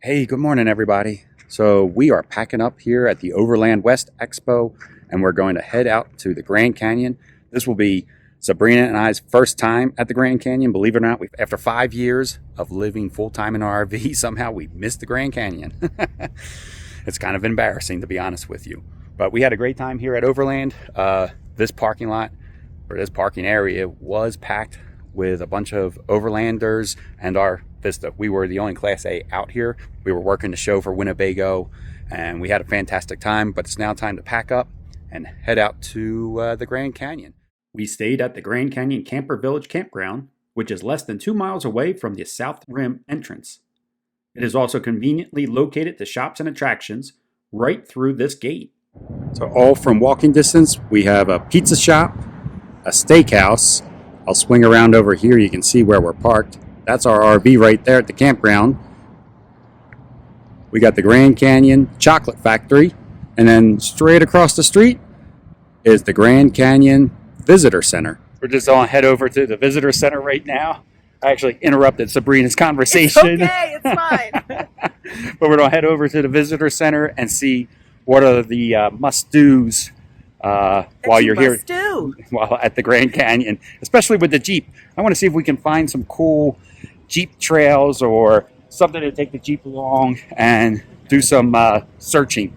Hey, good morning, everybody. So we are packing up here at the Overland West Expo, and we're going to head out to the Grand Canyon. This will be Sabrina and I's first time at the Grand Canyon. Believe it or not, after 5 years of living full-time in an RV, somehow we missed the Grand Canyon. It's kind of embarrassing, to be honest with you. But we had a great time here at Overland. This parking lot, or this parking area, was packed with a bunch of Overlanders and our Vista. We were the only Class A out here. We were working the show for Winnebago, and we had a fantastic time, but it's now time to pack up and head out to the Grand Canyon. We stayed at the Grand Canyon Camper Village Campground, which is less than 2 miles away from the South Rim entrance. It is also conveniently located to shops and attractions right through this gate. So all from walking distance, we have a pizza shop, a steakhouse. I'll swing around over here. You can see where we're parked. That's our RV right there at the campground. We got the Grand Canyon Chocolate Factory. And then straight across the street is the Grand Canyon Visitor Center. We're just going to head over to the Visitor Center right now. I actually interrupted Sabrina's conversation. It's okay, it's fine. But we're going to head over to the Visitor Center and see what are the must-dos while you're here, while at the Grand Canyon, especially with the Jeep. I want to see if we can find some cool Jeep trails or something to take the Jeep along and do some searching.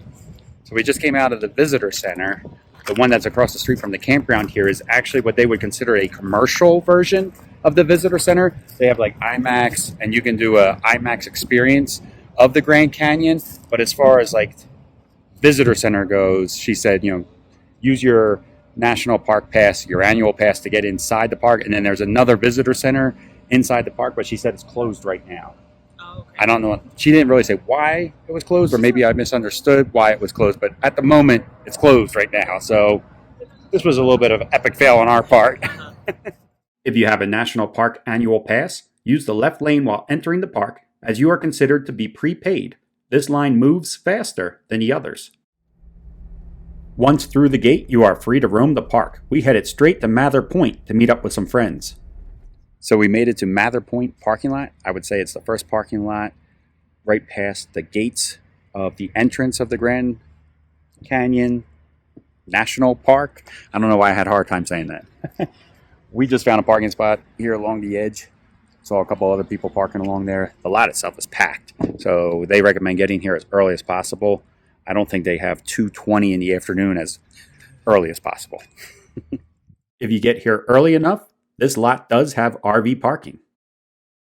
So we just came out of the Visitor Center. The one that's across the street from the campground here is actually what they would consider a commercial version of the Visitor Center. They have like IMAX, and you can do a IMAX experience of the Grand Canyon. But as far as like Visitor Center goes, she said, use your national park pass, your annual pass, to get inside the park. And then there's another visitor center inside the park, but she said it's closed right now. Oh, okay. I don't know. She didn't really say why it was closed, or maybe I misunderstood why it was closed. But at the moment, it's closed right now. So this was a little bit of an epic fail on our part. If you have a national park annual pass, use the left lane while entering the park, as you are considered to be prepaid. This line moves faster than the others. Once through the gate, you are free to roam the park. We headed straight to Mather Point to meet up with some friends. So we made it to Mather Point parking lot. I would say it's the first parking lot right past the gates of the entrance of the Grand Canyon National Park. I don't know why I had a hard time saying that. We just found a parking spot here along the edge. Saw a couple other people parking along there. The lot itself is packed, so they recommend getting here as early as possible. I don't think they have 2:20 in the afternoon as early as possible. If you get here early enough, this lot does have RV parking.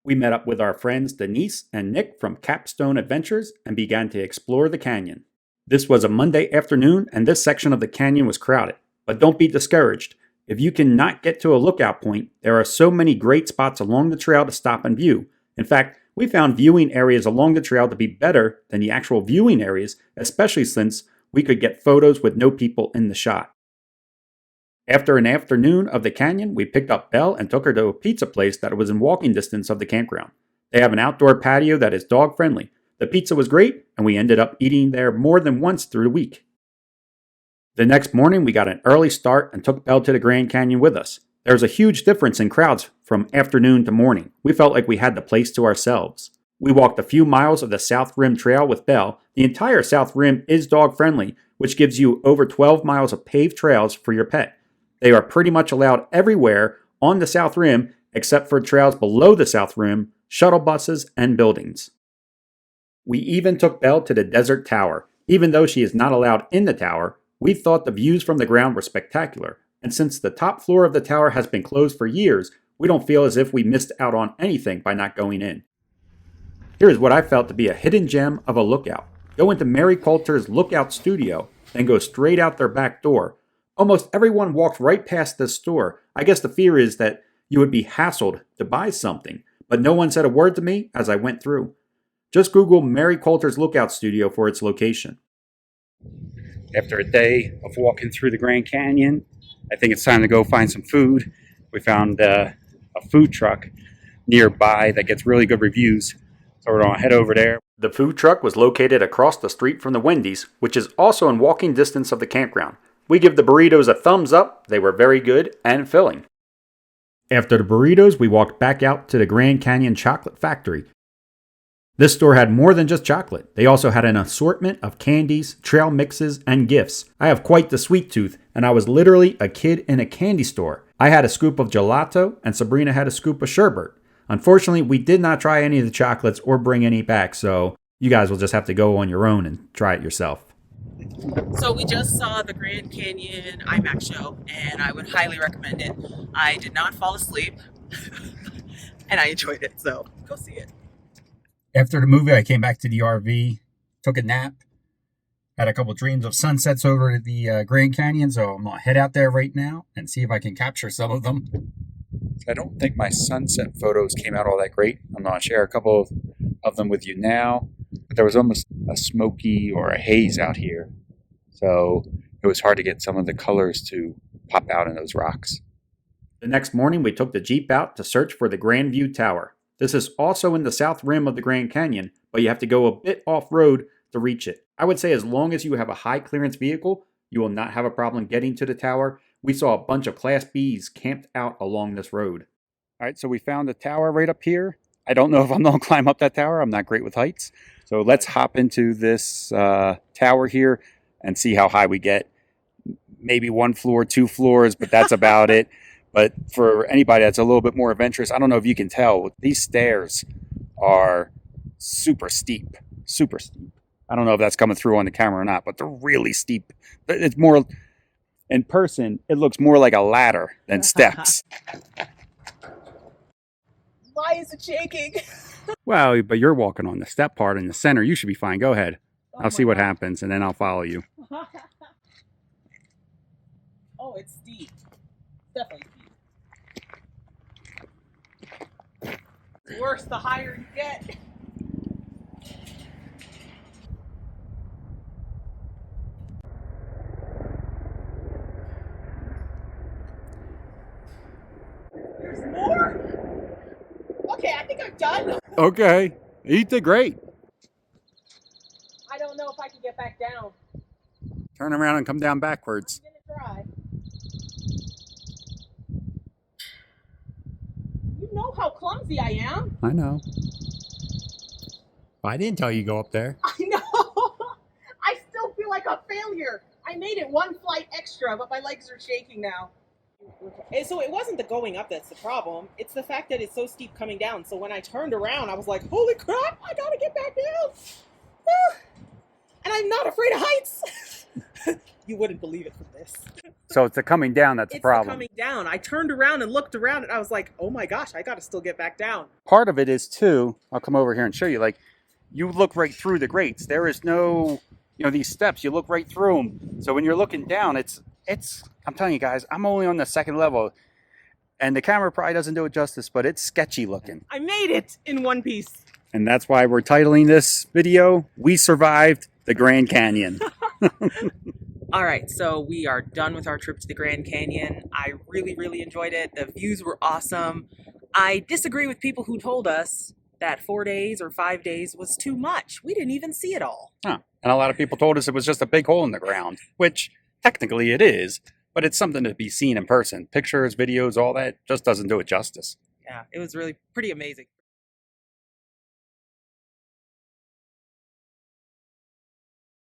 We met up with our friends Denise and Nick from Capstone Adventures and began to explore the canyon. This was a Monday afternoon, and this section of the canyon was crowded. But don't be discouraged. If you cannot get to a lookout point, there are so many great spots along the trail to stop and view. In fact, we found viewing areas along the trail to be better than the actual viewing areas, especially since we could get photos with no people in the shot. After an afternoon of the canyon, we picked up Belle and took her to a pizza place that was in walking distance of the campground. They have an outdoor patio that is dog friendly. The pizza was great, and we ended up eating there more than once through the week. The next morning, we got an early start and took Belle to the Grand Canyon with us. There's a huge difference in crowds from afternoon to morning. We felt like we had the place to ourselves. We walked a few miles of the South Rim Trail with Belle. The entire South Rim is dog friendly, which gives you over 12 miles of paved trails for your pet. They are pretty much allowed everywhere on the South Rim except for trails below the South Rim, shuttle buses, and buildings. We even took Belle to the Desert Tower. Even though she is not allowed in the tower, we thought the views from the ground were spectacular. And since the top floor of the tower has been closed for years, we don't feel as if we missed out on anything by not going in. Here is what I felt to be a hidden gem of a lookout. Go into Mary Colters' lookout studio, then go straight out their back door. Almost everyone walked right past this store. I guess the fear is that you would be hassled to buy something, but no one said a word to me as I went through. Just Google Mary Colters' lookout studio for its location. After a day of walking through the Grand Canyon, I think it's time to go find some food. We found a food truck nearby that gets really good reviews, so we're going to head over there. The food truck was located across the street from the Wendy's, which is also in walking distance of the campground. We give the burritos a thumbs up. They were very good and filling. After the burritos, we walked back out to the Grand Canyon Chocolate Factory. This store had more than just chocolate. They also had an assortment of candies, trail mixes, and gifts. I have quite the sweet tooth, and I was literally a kid in a candy store. I had a scoop of gelato, and Sabrina had a scoop of sherbet. Unfortunately, we did not try any of the chocolates or bring any back, so you guys will just have to go on your own and try it yourself. So we just saw the Grand Canyon IMAX show, and I would highly recommend it. I did not fall asleep, and I enjoyed it, so go see it. After the movie, I came back to the RV, took a nap, had a couple dreams of sunsets over the Grand Canyon, so I'm going to head out there right now and see if I can capture some of them. I don't think my sunset photos came out all that great. I'm going to share a couple of them with you now. But there was almost a smoky or a haze out here, so it was hard to get some of the colors to pop out in those rocks. The next morning, we took the Jeep out to search for the Grand View Tower. This is also in the south rim of the Grand Canyon, but you have to go a bit off-road to reach it. I would say as long as you have a high-clearance vehicle, you will not have a problem getting to the tower. We saw a bunch of Class Bs camped out along this road. All right, so we found the tower right up here. I don't know if I'm going to climb up that tower. I'm not great with heights. So let's hop into this tower here and see how high we get. Maybe 1 floor, 2 floors, but that's about it. But for anybody that's a little bit more adventurous, I don't know if you can tell, these stairs are super steep, super steep. I don't know if that's coming through on the camera or not, but they're really steep. It's more, in person, it looks more like a ladder than steps. Why is it shaking? Well, but you're walking on the step part in the center. You should be fine. Go ahead. I'll see what happens, and then I'll follow you. Oh, it's steep. Definitely steep. It's worse the higher you get. There's more? Okay, I think I'm done. Okay. You did great. I don't know if I can get back down. Turn around and come down backwards. I'm gonna try. You know how clumsy I am. I know. I didn't tell you to go up there. I know. I still feel like a failure. I made it 1 flight extra, but my legs are shaking now. And so it wasn't the going up that's the problem. It's the fact that it's so steep coming down. So when I turned around, I was like, holy crap, I gotta get back down. And I'm not afraid of heights. You wouldn't believe it from this. So it's the coming down that's the problem. It's the coming down. I turned around and looked around and I was like, oh my gosh, I gotta still get back down. Part of it is too, I'll come over here and show you, like, you look right through the grates. There is no, these steps, you look right through them. So when you're looking down, it's, I'm telling you guys, I'm only on the 2nd level. And the camera probably doesn't do it justice, but it's sketchy looking. I made it in one piece. And that's why we're titling this video, We Survived the Grand Canyon. All right, so we are done with our trip to the Grand Canyon. I really, really enjoyed it. The views were awesome. I disagree with people who told us that 4 days or 5 days was too much. We didn't even see it all. Huh. And a lot of people told us it was just a big hole in the ground, which technically it is, but it's something to be seen in person. Pictures, videos, all that just doesn't do it justice. Yeah, it was really pretty amazing.